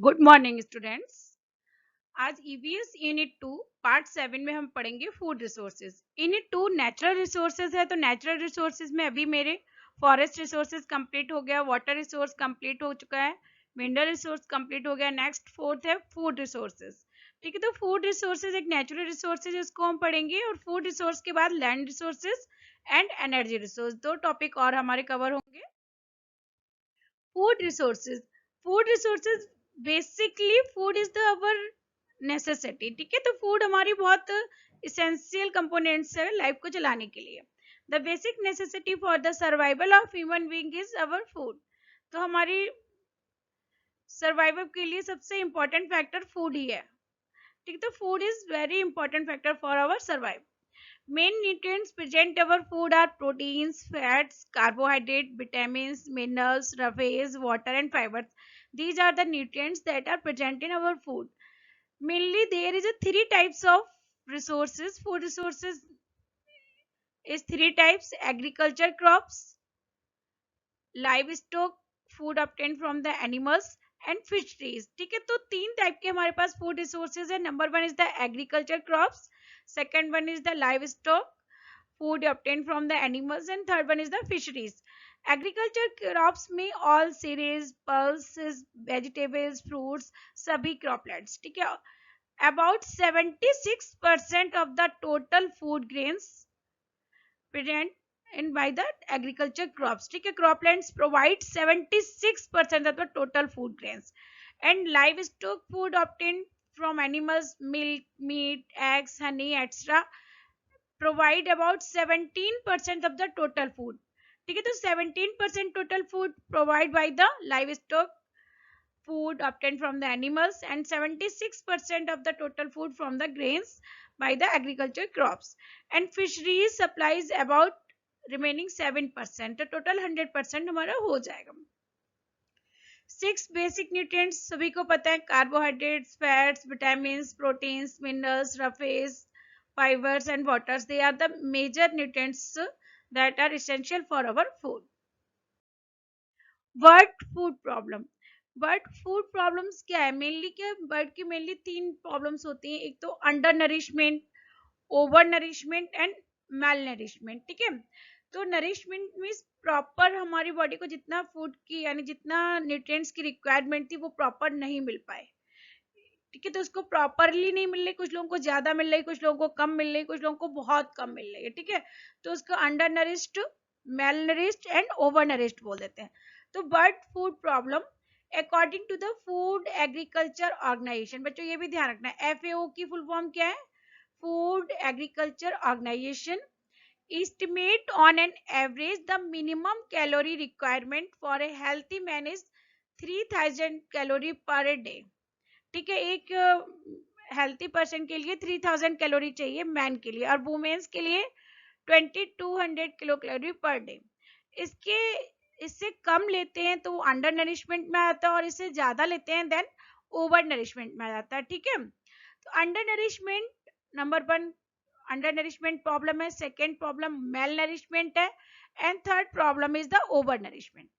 Good morning students. आज EVS unit 2 part 7 में हम पढ़ेंगे food resources. Unit 2 natural resources है, तो नेचुरल रिसोर्सेज में अभी मेरे फॉरेस्ट रिसोर्सेज कंप्लीट हो गया, वाटर रिसोर्स कंप्लीट हो चुका है, मिनरल रिसोर्स कंप्लीट हो गया। नेक्स्ट फोर्थ है फूड रिसोर्सेज। ठीक है, तो फूड रिसोर्सेज एक नेचुरल रिसोर्सेज, इसको हम पढ़ेंगे, और फूड रिसोर्स के बाद land resources and energy resource, दो टॉपिक और हमारे कवर होंगे। Food resources basically food is the our necessity. ठीक है, तो फूड हमारी बहुत इसेंशियल कंपोनेंट्स है लाइफ को चलाने के लिए। The basic necessity for the survival of human being is our food. तो हमारी सर्वाइवल के लिए सबसे इंपॉर्टेंट फैक्टर फूड ही है। ठीक है, तो food is very important factor for our survival. Main nutrients present our food are proteins, fats, carbohydrate, vitamins, minerals, roughage, water and fibers. These are the nutrients that are present in our food. Mainly there is a three types of resources. Food resources is three types: agriculture crops, livestock, food obtained from the animals and fisheries. ठीक है, तो तीन type के हमारे पास food resources है. Number one is the agriculture crops, second one is the livestock, food obtained from the animals, and third one is the fisheries. Agriculture crops में all cereals, pulses, vegetables, fruits, सभी croplets. ठीक है, about 76% of the total food grains present in by the agriculture crops. ठीक है, croplands provide 76% of the total food grains. And livestock food obtained from animals, milk, meat, eggs, honey, etc. provide about 17% of the total food. ठीक है, तो 17% total food provide by the livestock food obtained from the animals, and 76% of the total food from the grains by the agriculture crops. And fisheries supplies about remaining 7%, तो total 100% हमारा हो जाएगा. 6 basic nutrients सभी को पता है: carbohydrates, fats, vitamins, proteins, minerals, roughage, fibers and waters. They are the major nutrients that are essential for our food. Bird food problem. Bird food problems क्या है? मेनली क्या, बर्ड की मेनली तीन problems होती हैं. एक तो undernourishment, overnourishment and malnourishment. ठीक है, तो नरिशमेंट मीन्स प्रॉपर हमारी बॉडी को जितना फूड की यानी जितना न्यूट्रिएंट्स की रिक्वायरमेंट थी वो प्रॉपर नहीं मिल पाए. ठीक है, तो उसको प्रॉपरली नहीं मिल रही, कुछ लोगों को ज्यादा मिल रही, कुछ लोगों को कम मिल रही, कुछ लोगों को बहुत कम मिल रही है. ठीक है, तो उसको undernourished, malnourished and overnourished बोल देते हैं. तो bird food problem according to the food agriculture organization, बच्चों ये भी ध्यान रखना है, FAO की फुल फॉर्म क्या है? Food agriculture organization estimate on an average the minimum calorie requirement for a healthy man is 3000 calorie per day. ठीक है, एक हेल्थी पर्सन के लिए 3000 कैलोरी चाहिए मैन के लिए, और वुमेन्स के लिए 2200 किलो कैलोरी पर डे. इसके इससे कम लेते हैं तो अंडर नरिशमेंट में आता है, और इससे ज्यादा लेते हैं देन ओवर नरिशमेंट में आ जाता है. ठीक है, तो under nourishment number one under nourishment problem है, सेकेंड प्रॉब्लम मेल नरिशमेंट है, and third problem is the over nourishment.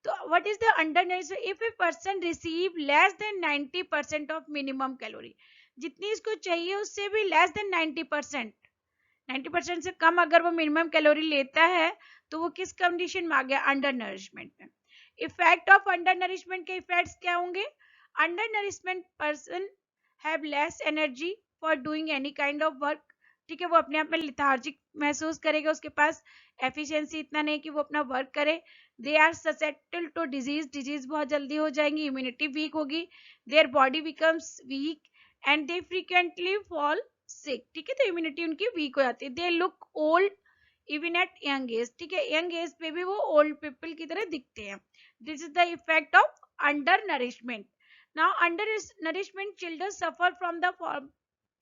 So what is the undernourishment? If a person receive less than 90% of minimum calorie, जितनी इसको चाहिए उससे भी less than 90%, 90% से कम अगर वो मिनिमम कैलोरी लेता है तो वो किस कंडीशन में आ गया? अंडर नरिशमेंट में. इफेक्ट ऑफ अंडर नरिशमेंट के इफेक्ट्स क्या होंगे? Under nourishment person have less energy for doing any kind of work. ठीक है, वो अपने आप में लिथार्जिक महसूस करेगा, उसके पास एफिशिएंसी इतना नहीं कि वो अपना वर्क करे. They are susceptible to disease बहुत जल्दी हो जाएंगी, इम्यूनिटी वीक होगी, their body becomes weak and they frequently fall sick. ठीक है, तो इम्यूनिटी उनकी वीक हो जाती है. They look old even at young age. ठीक है, यंग एज पे भी वो ओल्ड पीपल की तरह दिखते हैं. This is the effect of under nourishment. Now under nourishment children suffer from the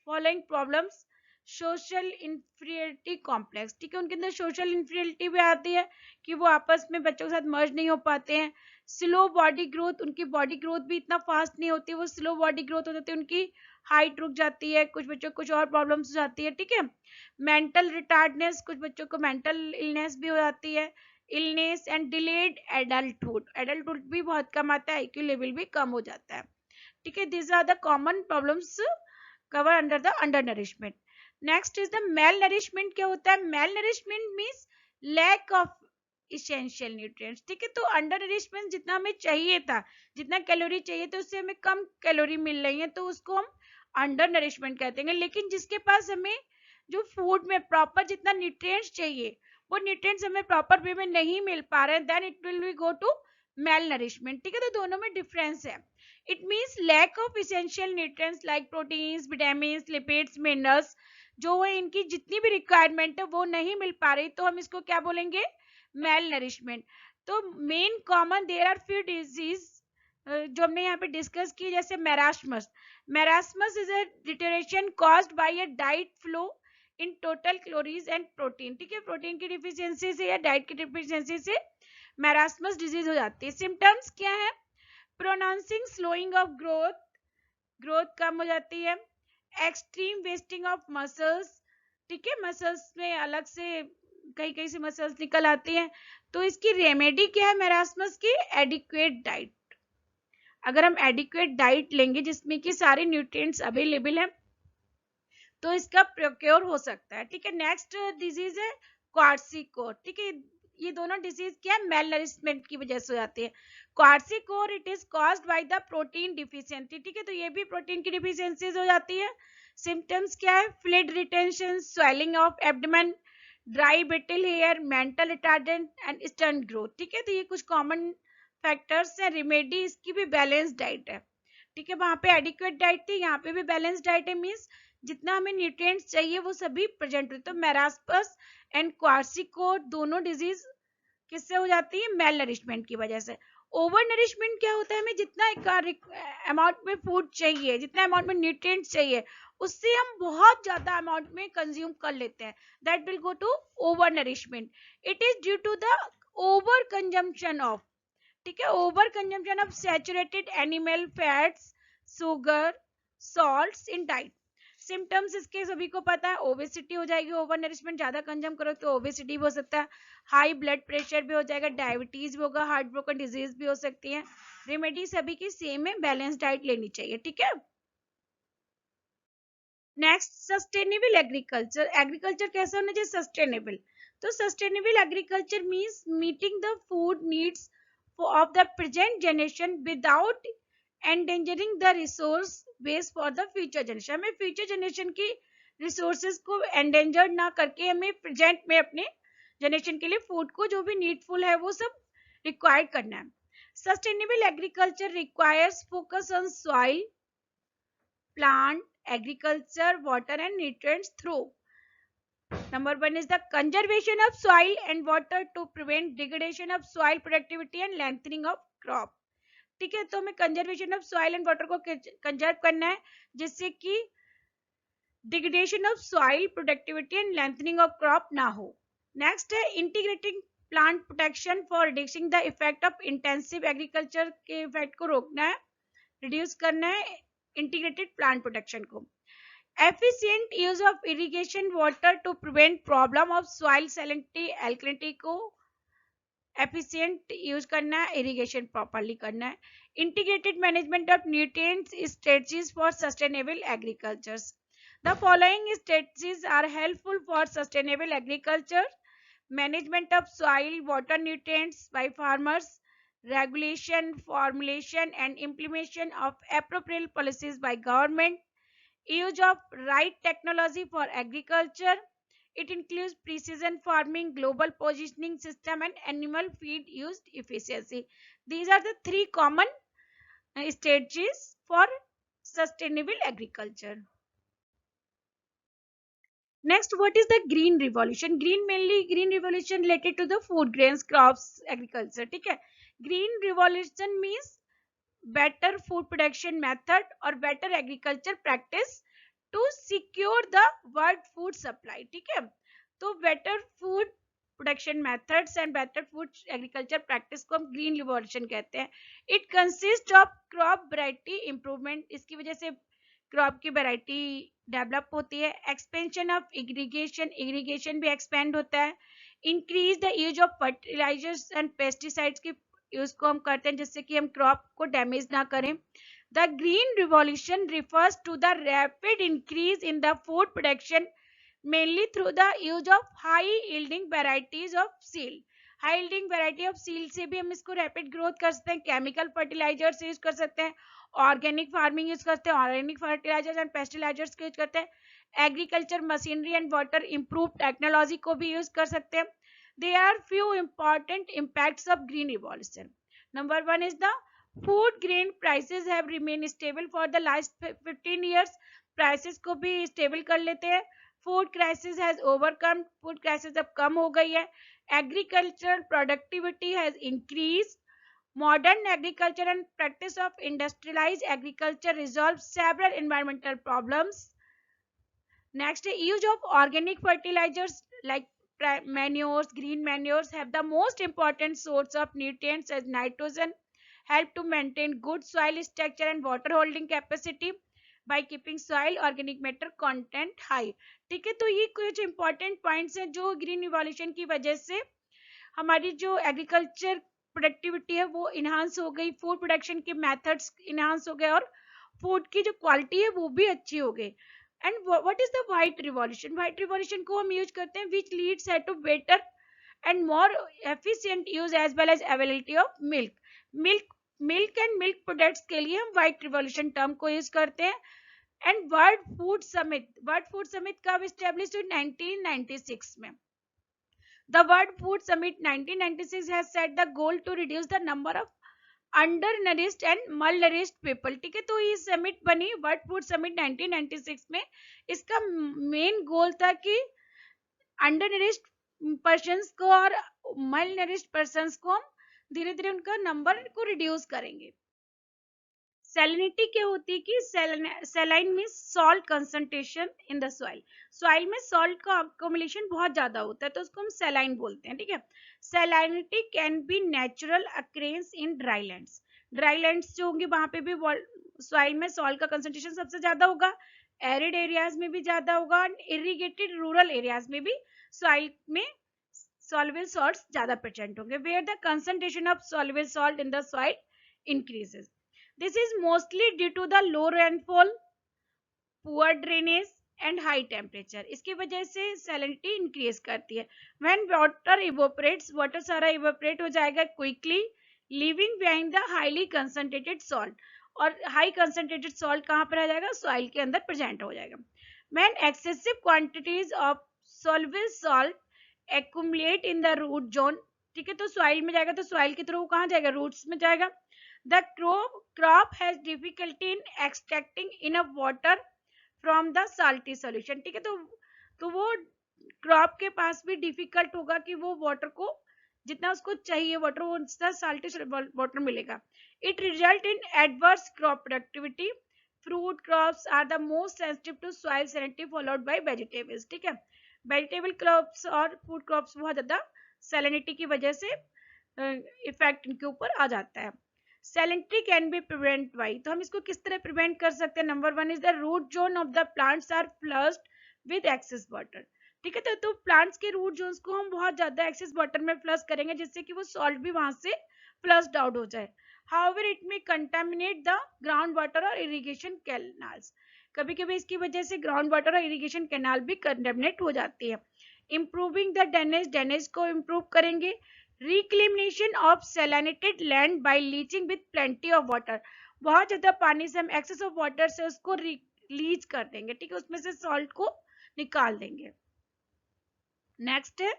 following problems: social inferiority complex. ठीक है, उनके अंदर सोशल इंफीरियरिटी भी आती है कि वो आपस में बच्चों के साथ मर्ज नहीं हो पाते हैं. स्लो बॉडी ग्रोथ, उनकी बॉडी ग्रोथ भी इतना फास्ट नहीं होती, वो स्लो बॉडी ग्रोथ हो जाती है, उनकी हाइट रुक जाती है, कुछ बच्चों को कुछ और प्रॉब्लम्स हो जाती है. ठीक है, मेंटल रिटार्डनेस, कुछ बच्चों को मेंटल इलनेस भी हो जाती है, illness and delayed adulthood. Adulthood भी बहुत कम आता है, IQ लेवल भी कम हो जाता है. ठीक है, these are the common problems cover under the undernourishment. Next is the malnourishment. क्या होता है? Malnourishment means lack of essential nutrients. ठीक है, तो अंडर नरिशमेंट जितना हमें चाहिए था, जितना कैलोरी चाहिए था, उससे हमें कम कैलोरी मिल रही है, तो उसको हम अंडर नरिशमेंट कहते हैं. लेकिन जिसके पास हमें जो फूड में प्रॉपर जितना न्यूट्रिएंट्स चाहिए, वो न्यूट्रिएंट्स हमें प्रॉपर वे में नहीं मिल पा रहे हैं, then it will be go to malnourishment. ठीक है, तो दोनों में डिफरेंस है. It means lack of essential nutrients like proteins, vitamin, lipids, minerals, जो है इनकी जितनी भी रिक्वायरमेंट है वो नहीं मिल पा रही, तो हम इसको क्या बोलेंगे? Malnourishment. तो main common there are few disease जो हमने यहाँ पे डिस्कस की, जैसे marasmus. Marasmus is a deterioration caused by a diet flow in total calories and protein. ठीक है, प्रोटीन की डिफिशियंसी से या डाइट की डिफिशियंसी से मेरास्मस डिजीज हो जाती है. सिम्टम्स क्या है? Pronouncing slowing of growth, growth कम हो जाती है. Extreme wasting of muscles. ठीक है, मसल्स में अलग से कई कई से मसल्स निकल आती हैं. तो इसकी रेमेडी क्या है मेरास्मस की? Adequate diet. अगर हम एडिक्वेट डाइट लेंगे जिसमें कि सारे न्यूट्रिएंट्स अवेलेबल हैं, तो इसका प्रोक्योर हो सकता है. ठीक है, नेक्स्ट डिजीज है क्वार्सिकोर. ठीक है, ये दोनों डिजीज क्या है? मेल नरिशमेंट की वजह से हो जाती है. Kwashiorkor it is caused by the protein deficiency. ठीक है, तो ये भी प्रोटीन की डिफिशियंसीज हो जाती है. सिम्टम्स क्या है? Fluid retention, swelling of abdomen, dry brittle hair, mental retardant and stunt growth. ठीक है, तो ये कुछ कॉमन फैक्टर्स है. रेमेडी इसकी भी बैलेंस डाइट है. ठीक है, वहां पे एडिक्वेट डाइट थी, यहाँ पे भी बैलेंस डाइट है. मीन्स जितना हमें न्यूट्रिएंट्स चाहिए वो सभी प्रेजेंट होते. तो मेरास्पस एंड क्वार्सिकोर दोनों डिजीज किससे हो जाती है? मेल नरिशमेंट की वजह से. ओवर नरिशमेंट क्या होता है? हमें जितना अमाउंट में फूड चाहिए, जितना अमाउंट में न्यूट्रिएंट्स चाहिए, उससे हम बहुत ज्यादा अमाउंट में कंज्यूम कर लेते हैं. That will go to overnourishment. It is due to the overconsumption of, ठीक है, overconsumption of saturated animal fats, sugar, salts in diet. Symptoms इसके सभी को पता है. ओबेसिटी हो जाएगी, ओवर नरिशमेंट ज्यादा कंज्यूम करो तो ओबेसिटी भी हो सकता है. हाई ब्लड प्रेशर भी हो जाएगा, डायबिटीज भी होगा, हार्ट ब्रोकन डिजीज भी हो सकती है. रेमेडी सभी की सेम है, बैलेंस डाइट लेनी चाहिए. ठीक है, नेक्स्ट सस्टेनेबल एग्रीकल्चर. एग्रीकल्चर कैसा होना चाहिए? सस्टेनेबल. तो sustainable agriculture means meeting the food needs of the present generation without endangering the resource base for the future generation. हमें फ्यूचर जनरेशन की रिसोर्सेज को एंडेंजर ना करके हमें प्रेजेंट में अपने जनरेशन के लिए फूड को जो भी नीडफुल है वो सब रिक्वायर्ड करना है. Sustainable agriculture requires focus on soil, plant, agriculture, water and nutrients through. Number one is the conservation of soil and water to prevent degradation of soil productivity and lengthening of crop. ठीक है, तो हमें conservation of soil and water को conserve करना है जिससे कि degradation of soil, productivity and lengthening of crop ना हो. नेक्स्ट है integrating plant protection for reducing the effect of intensive agriculture के इफेक्ट को रोकना है, रिड्यूस करना है इंटीग्रेटेड प्लांट प्रोटेक्शन को. Efficient use of irrigation water to prevent problem of soil salinity, alkalinity को efficient use करना है, irrigation properly करना है. Integrated management of nutrients strategies for sustainable agriculture. The following strategies are helpful for sustainable agriculture: management of soil, water, nutrients by farmers, regulation, formulation and implementation of appropriate policies by government, use of right technology for agriculture. It includes precision farming, global positioning system and animal feed use efficiency. These are the three common strategies for sustainable agriculture. Next, what is the green revolution? Green revolution related to the food, grains, crops, agriculture. ठीक है, green revolution means better food production method or better agriculture practice to secure the world food supply. ठीक है, तो better food production methods and better food agriculture practice को हम green revolution कहते हैं. It consists of crop variety improvement, इसकी वजह से क्रॉप की वैरायटी डेवलप होती है. एक्सपेंशन ऑफ इरिगेशन, इरिगेशन भी एक्सपेंड होता है. Increase the use of fertilisers and pesticides की यूज को हम करते हैं जिससे कि हम क्रॉप को डैमेज ना करें. The green revolution refers to the rapid increase in the food production, mainly through the use of high yielding varieties of seed. High yielding variety of seed से भी हम इसको रैपिड ग्रोथ कर सकते हैं. केमिकल फर्टिलाइजर्स यूज कर सकते हैं, ऑर्गेनिक फार्मिंग यूज करते हैं, ऑर्गेनिक फर्टिलाइजर्स एंड पेस्टिलाइजर्स को यूज करते हैं, agriculture machinery and water improve technology को भी यूज कर सकते हैं. There are few important impacts of green evolution. Number one is the food grain prices have remained stable for the last 15 years. Prices को भी stable कर लेते हैं. Food crisis has overcome. Food crisis अब कम हो गई है. Agricultural productivity has increased. Modern agriculture and practice of industrialized agriculture resolves several environmental problems. Next, use of organic fertilizers like manures, green manures have the most important source of nutrients as nitrogen, help to maintain good soil structure and water holding capacity by keeping soil organic matter content high. ठीक है, तो ये कुछ important points हैं जो green evolution की वजह से हमारी जो एग्रीकल्चर प्रोडक्टिविटी है वो इन्हांस हो गई, फूड प्रोडक्शन के मेथड्स इन्हांस हो गए और फूड की जो क्वालिटी है वो भी अच्छी हो गई. And what is the white revolution? White revolution को हम यूज करते हैं which leads to better and more efficient use as well as availability of milk. Milk and milk products के लिए हम व्हाइट रिवॉल्यूशन टर्म को यूज करते हैं. एंड वर्ल्ड फूड समिट कब एस्टेब्लिश हुई? 1996 में. The World Food Summit 1996 has set the goal to reduce the number of undernourished and malnourished people. ठीक है, तो ये समिट बनी वर्ल्ड फूड समिट 1996 में. इसका मेन गोल था कि अंडरनरिश्ड पर्सन्स को और malnourished पर्सन्स को हम धीरे धीरे उनका नंबर को रिड्यूस करेंगे. सैलिनिटी क्या होती है कि सैलाइन में salt concentration in the soil. Soil में सॉल्ट का अकोमुलेशन बहुत ज्यादा होता है तो उसको हम सैलाइन बोलते हैं. ठीक है, सैलाइनिटी कैन बी नेचुरल अक्रेंस इन ड्राईलैंड्स. ड्राईलैंड्स जो होंगे वहां पे भी सॉइल में सॉल्ट का कंसंट्रेशन सबसे ज्यादा होगा. एरिड एरियाज में भी ज्यादा होगा और इरिगेटेड रूरल एरियाज में भी सॉइल में सॉल्युबल सॉल्ट्स ज्यादा प्रेजेंट होंगे. Where the concentration of soluble salt in the soil increases. This is mostly due to the low rainfall, poor drainage and high temperature. इसकी वजह से salinity increase करती है. When water evaporates, water सारा evaporate हो जाएगा quickly, leaving behind the highly concentrated salt. और high concentrated salt कहाँ पर रह जाएगा? Soil के अंदर present हो जाएगा. When excessive quantities of soluble salt accumulate in the root zone, ठीक है, तो soil में जाएगा तो soil के थ्रू कहाँ जाएगा? Roots में जाएगा. The crop has difficulty in extracting enough water from the salty solution. ठीक है, तो वो क्रॉप के पास भी डिफिकल्ट होगा कि वो वाटर को जितना उसको चाहिए वाटर वो साल्टी वाटर मिलेगा. It result in adverse crop productivity. Fruit crops are the most sensitive to soil salinity followed by vegetables. ठीक है, वेजिटेबल क्रॉप्स और फूड क्रॉप्स बहुत ज्यादा सैलिनिटी की वजह से इफेक्ट इनके ऊपर आ जाता है. Salinity can be prevent by, तो हम इसको किस तरह प्रिवेंट कर सकते हैं? Number one is the root zone of the plants are flushed with excess water. ठीक है, तो प्लांट्स के रूट जोन्स को हम बहुत ज्यादा एक्सेस वाटर में फ्लश करेंगे जिससे कि वो सॉल्ट भी वहां से फ्लश्ड आउट हो जाए. However it may contaminate the ground water और इरिगेशन कैनाल्स. कभी कभी इसकी वजह से ग्राउंड वाटर और इरिगेशन कैनाल भी कंटामिनेट हो जाती है. इंप्रूविंग द ड्रेनेज को इम्प्रूव करेंगे. Reclamation of salinated land by leaching with plenty of water. बहुत ज्यादा पानी से हम एक्सेस ऑफ वाटर से उसको लीच कर देंगे. ठीक है, उसमें से सॉल्ट को निकाल देंगे. नेक्स्ट है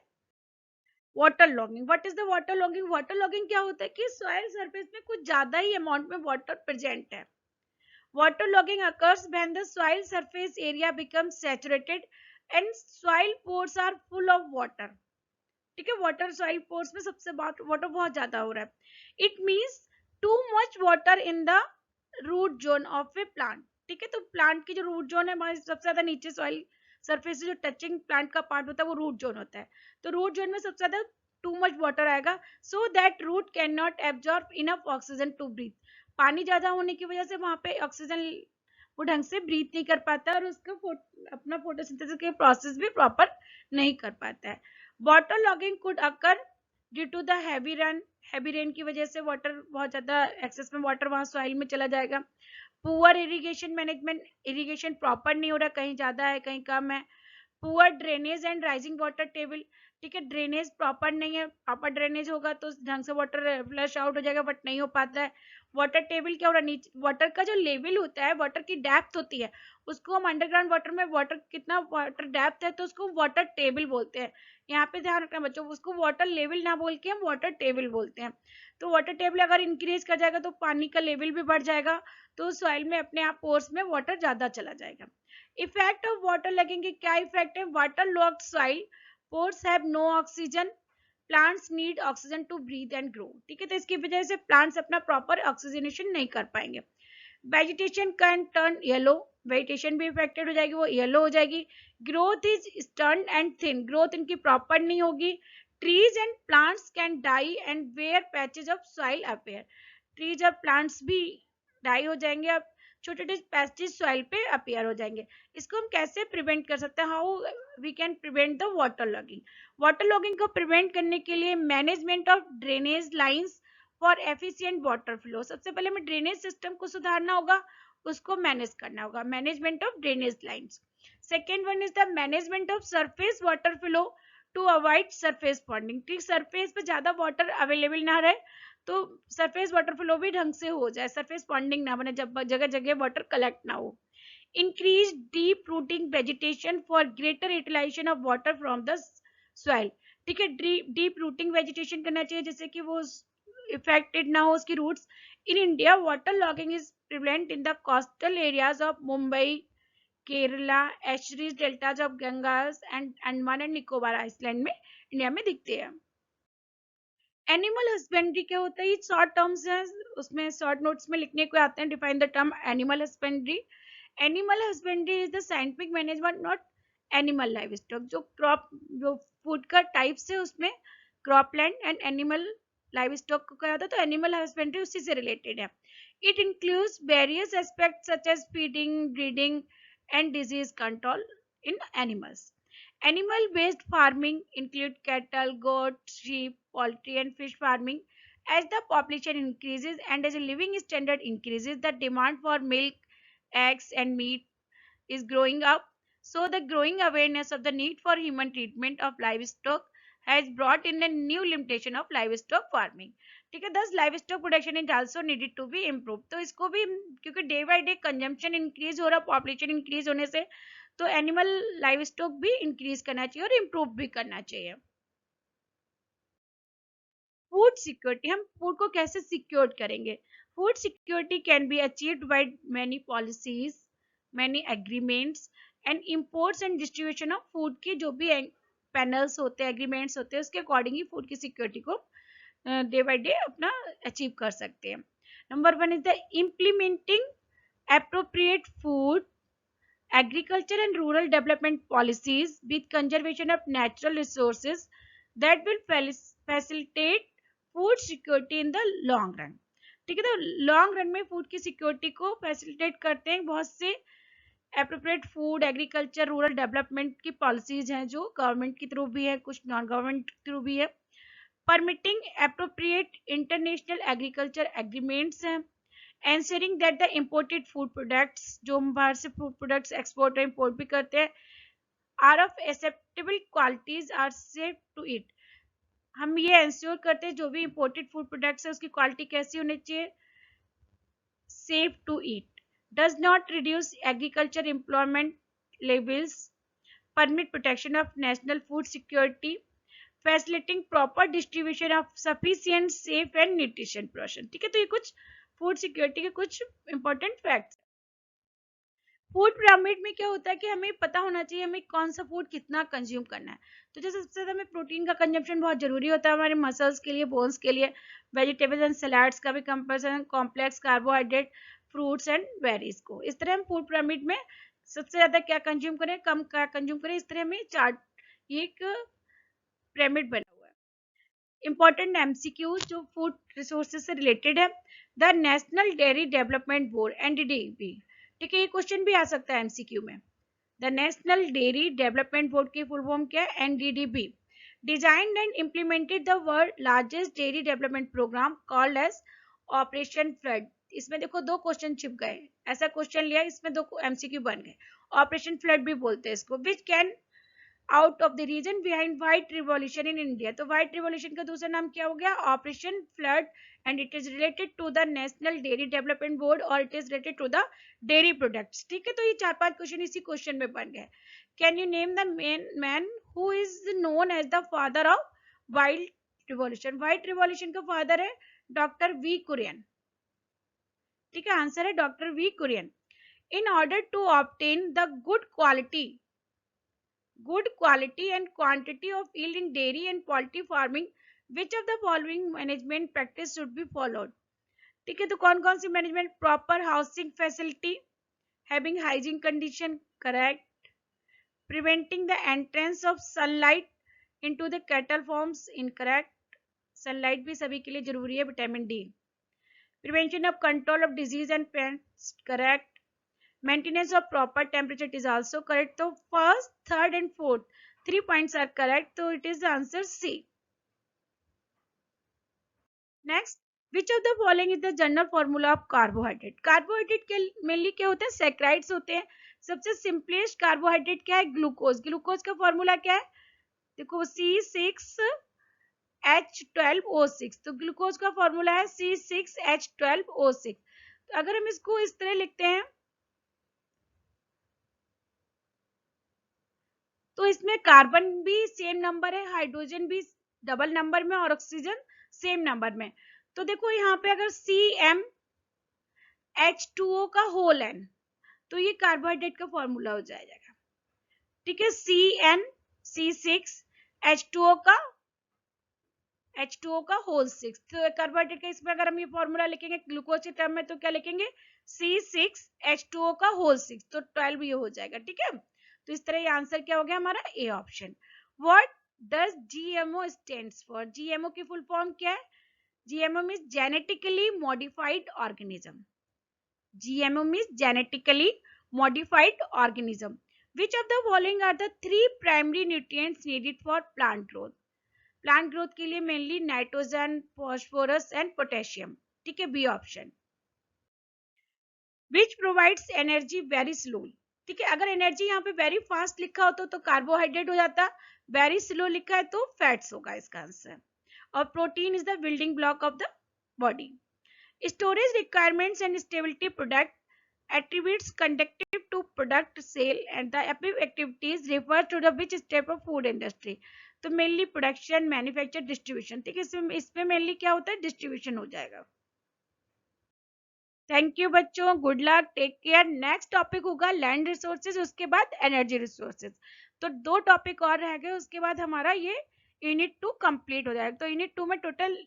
water logging. What is the water logging? Water logging क्या होता है कि सॉइल सरफेस में कुछ ज्यादा ही अमाउंट में वाटर प्रेजेंट है. Water logging occurs when the soil surface area becomes saturated and soil pores are full of water. ठीक है, वाटर सॉइल पोर्स में सबसे वाटर बहुत ज्यादा हो रहा है. It means too much water in the root zone of a plant. ठीक है, तो प्लांट की जो रूट जोन है हमारे सबसे ज्यादा नीचे सॉइल सरफेस से जो टचिंग प्लांट का पार्ट होता है वो रूट जोन होता है. तो रूट जोन में सबसे ज्यादा टू मच वाटर आएगा so that root can not absorb enough oxygen to breathe. पानी ज्यादा होने की वजह से वहां पे ऑक्सीजन वो ढंग से ब्रीथ नहीं कर पाता और उसका अपना फोटोसिंथेसिस के प्रोसेस भी प्रॉपर नहीं कर पाता है. Water logging could occur due to the heavy rain की वजह से वाटर बहुत ज्यादा एक्सेस में वाटर वहां सॉइल में चला जाएगा। Poor irrigation management, irrigation proper नहीं हो रहा, कहीं ज्यादा है कहीं कम है। Poor drainage and rising water table, ठीक है, ड्रेनेज प्रॉपर नहीं है, प्रॉपर ड्रेनेज होगा तो ढंग से वाटर फ्लश आउट हो जाएगा, बट नहीं हो पाता है। वाटर टेबल क्या हो रहा है, नीचे वाटर का जो लेवल होता है, वाटर की डेप्थ होती है, उसको हम अंडरग्राउंड वाटर में वाटर कितना वाटर डेप्थ है तो उसको वाटर टेबल बोलते हैं। यहाँ पे ध्यान रखना बच्चों, उसको वाटर लेवल ना बोल के हम वाटर टेबल बोलते हैं। तो वाटर टेबल अगर इंक्रीज कर जाएगा तो पानी का लेवल भी बढ़ जाएगा, तो सॉइल में अपने आप पोर्स में वाटर ज्यादा चला जाएगा। इफेक्ट ऑफ वाटर लगेंगे, क्या इफेक्ट है, water locked soil, pores have no oxygen, plants need oxygen to breathe and grow, ठीक है, तो इसकी वजह से प्लांट्स अपना प्रॉपर ऑक्सीजनेशन नहीं कर पाएंगे। Vegetation can turn yellow, vegetation भी इफेक्टेड हो जाएगी, वो येलो हो जाएगी। Growth is stern and thin, growth इनकी प्रॉपर नहीं होगी। Trees and plants can die and where patches of soil appear, trees और प्लांट्स भी डाई हो जाएंगे, अब छोटे छोटे पैचेज सॉइल पे अपियर हो जाएंगे। इसको हम कैसे प्रिवेंट कर सकते हैं, how we can prevent the water logging. Water logging को प्रिवेंट करने के लिए management of drainage lines for efficient water flow, सबसे पहले हमें ड्रेनेज सिस्टम को सुधारना होगा, उसको मैनेज करना होगा, management of drainage lines. Second one is the management of surface water flow to avoid surface ponding, ठीक, सरफेस पे ज्यादा वाटर अवेलेबल ना रहे तो सरफेस वाटर फ्लो भी ढंग से हो जाए, सरफेस पॉन्डिंग ना बने, जब जगह जगह वाटर कलेक्ट ना हो। Increase deep rooting vegetation for greater utilisation of water from the soil, ठीक है, डीप रूटिंग वेजिटेशन करना चाहिए जिससे कि वो इफेक्टेड ना हो उसकी roots. In India water logging is prevalent in the coastal areas of Mumbai, Kerala, estuaries deltas of Gangas and Andaman and Nicobar islands में इंडिया में दिखते हैं। एनिमल हस्बेंड्री क्या होता है, ये शॉर्ट टर्म्स है, उसमें शॉर्ट नोट्स में लिखने को आते हैं। Define the term animal husbandry, animal husbandry is the scientific management not animal live stock, जो क्रॉप जो फूड का टाइप्स है उसमें cropland and animal live stock को कहा था, तो एनिमल हस्बेंड्री उसी से रिलेटेड है। It includes various aspects such as feeding, breeding and disease control in animals. Animal based farming include cattle, goats, sheep, poultry and fish farming. As the population increases and as a living standard increases, the demand for milk, eggs and meat is growing up. So the growing awareness of the need for human treatment of livestock has brought in a new limitation of livestock farming. ठीक है, thus livestock production is also needed to be improved. तो इसको भी क्योंकि day by day consumption increase हो रहा, population increase होने से तो एनिमल लाइव स्टॉक भी इंक्रीज करना चाहिए और इम्प्रूव भी करना चाहिए। फूड सिक्योरिटी, हम फूड को कैसे सिक्योर करेंगे, food security can be achieved by many policies, many agreements and imports and distribution of food के जो भी पैनल्स होते हैं, एग्रीमेंट्स होते हैं, उसके अकॉर्डिंग ही फूड की सिक्योरिटी को डे बाय डे अपना अचीव कर सकते हैं। Number one is the implementing appropriate food, agriculture and rural development policies with conservation of natural resources that will facilitate food security in the long run। ठीक है, तो long run में food की security को facilitate करते हैं बहुत से appropriate food, agriculture, rural development की पॉलिसीज हैं जो गवर्नमेंट के थ्रू भी है, कुछ नॉन गवर्नमेंट के थ्रू भी है। Permitting appropriate international agriculture agreements हैं, ensuring that the imported food products जो हम बाहर से फूड प्रोडक्ट्स एक्सपोर्ट और इम्पोर्ट भी करते हैं are of acceptable qualities are safe to eat, हम ये इंश्योर करते हैं जो भी इम्पोर्टेड फूड प्रोडक्ट्स है उसकी क्वालिटी कैसी होनी चाहिए, safe to eat, does not reduce agriculture employment levels, permit protection of national food security, facilitating proper distribution of sufficient safe and nutrition portion। ठीक है, तो ये कुछ फूड सिक्योरिटी के कुछ इंपॉर्टेंट फैक्ट्स। फूड पिरामिड में क्या होता है कि हमें पता होना चाहिए हमें कौन सा फूड कितना कंज्यूम करना है, तो जैसे सबसे ज्यादा हमें प्रोटीन का कंजम्पशन बहुत जरूरी होता है हमारे मसल्स के लिए, बोन्स के लिए, वेजिटेबल्स एंड सलाड्स का भी compulsion, complex carbohydrate, fruits and berries को, इस तरह हम फूड पिरामिड में सबसे ज्यादा क्या कंज्यूम करें, कम क्या कंज्यूम करें, इस तरह हमें चार्ट, ये एक पिरामिड बना हुआ है। इंपॉर्टेंट एमसीक्यूज जो फूड रिसोर्सेज से रिलेटेड है, the national dairy development board NDDB, ठीक है, ये क्वेश्चन भी आ सकता है एमसीक्यू में। The national dairy development board की फुल फॉर्म क्या है, NDDB, designed and implemented the world largest dairy development program called as operation flood. इसमें देखो दो क्वेश्चन छिप गए, ऐसा क्वेश्चन लिया इसमें दो एमसीक्यू बन गए। ऑपरेशन फ्लड भी बोलते हैं इसको। Which can out of the reason behind white revolution in India. तो व्हाइट रिवॉल्यूशन का दूसरा नाम क्या हो गया? Operation flood, and it is related to the national dairy development board और it is related to the dairy products. ठीक है, तो ये 4-5 क्वेश्चन इसी क्वेश्चन में बन गए। Can you name the man who is known as the father of white revolution. White revolution का फादर है डॉक्टर वी कुरियन। ठीक है, आंसर है doctor V Kurien. In order to obtain the good quality and quantity of yield in dairy and poultry farming, which of the following management practice should be followed। ठीक है, तो कौन कौन सी management? Proper housing facility, having hygiene condition, correct. Preventing the entrance of sunlight into the cattle forms, incorrect. Sunlight भी सभी के लिए जरूरी है, vitamin D. Prevention of control of disease and pest, correct. Maintenance of proper temperature, it is also correct. So first, third and fourth 3 points are correct, so it is the answer C। Next, which of the following is the general formula of carbohydrate। Carbohydrate के mainly क्या होता है? Saccharides होते हैं। सबसे simplest carbohydrate क्या है? Glucose. Glucose का फॉर्मूला क्या है? देखो C6H12O6। तो ग्लूकोज का फॉर्मूला है C6H12O6। तो अगर हम इसको इस तरह लिखते हैं तो इसमें कार्बन भी सेम नंबर है, हाइड्रोजन भी डबल नंबर में और ऑक्सीजन सेम नंबर में। तो देखो यहाँ पे अगर CmH2O का होल n, तो ये कार्बोहाइड्रेट का फॉर्मूला हो जाएगा। ठीक है, C6H2O का होल 6। तो कार्बोहाइड्रेट का इसमें अगर हम ये फॉर्मूला लिखेंगे ग्लूकोज के टर्म में तो क्या लिखेंगे? C6H2O का होल 6, तो 12 ये हो जाएगा। ठीक है, तो इस तरह ये आंसर क्या हो गया हमारा? A option. What does GMO stands for. GMO की फुल फॉर्म क्या है? GMO means genetically modified organism. GMO means genetically modified organism. Which of the following are the 3 primary nutrients needed for plant growth. Plant growth के लिए mainly nitrogen, phosphorus and potassium. ठीक है, B option. Which provides energy very slowly. ठीक है, अगर energy यहाँ पे very fast लिखा हो तो कार्बोहाइड्रेट हो जाता, वेरी स्लो लिखा है तो फैट्स होगा इसका आंसर। और protein is the building block of the body. Storage requirements and stability product attributes conductive to product sale and the above activities refer to the which step of food industry। तो mainly production, manufacture, distribution. ठीक है, इसमें mainly क्या होता है? Distribution हो जाएगा। Thank you बच्चों, good luck, take care. Next topic होगा लैंड रिसोर्सेज, उसके बाद एनर्जी रिसोर्सेज। तो 2 टॉपिक और रह गए, उसके बाद हमारा ये यूनिट 2 कंप्लीट हो जाएगा। तो यूनिट 2 में टोटल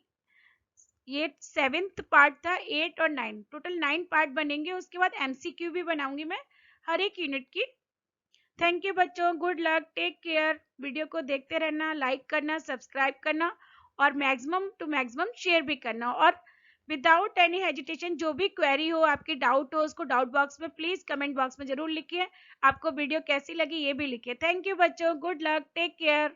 ये 7th पार्ट था, 8 और 9, टोटल 9 पार्ट बनेंगे। उसके बाद एमसीक्यू भी बनाऊंगी मैं हर एक यूनिट की। थैंक यू बच्चों, good luck, take care. Video को देखते रहना, लाइक करना, सब्सक्राइब करना और मैक्सिमम टू मैक्सिमम शेयर भी करना। और विदाउट एनी हेजिटेशन जो भी क्वेरी हो, आपकी डाउट हो, उसको डाउट बॉक्स में प्लीज कमेंट बॉक्स में जरूर लिखिए। आपको वीडियो कैसी लगी ये भी लिखिए। थैंक यू बच्चों, गुड लक, टेक केयर।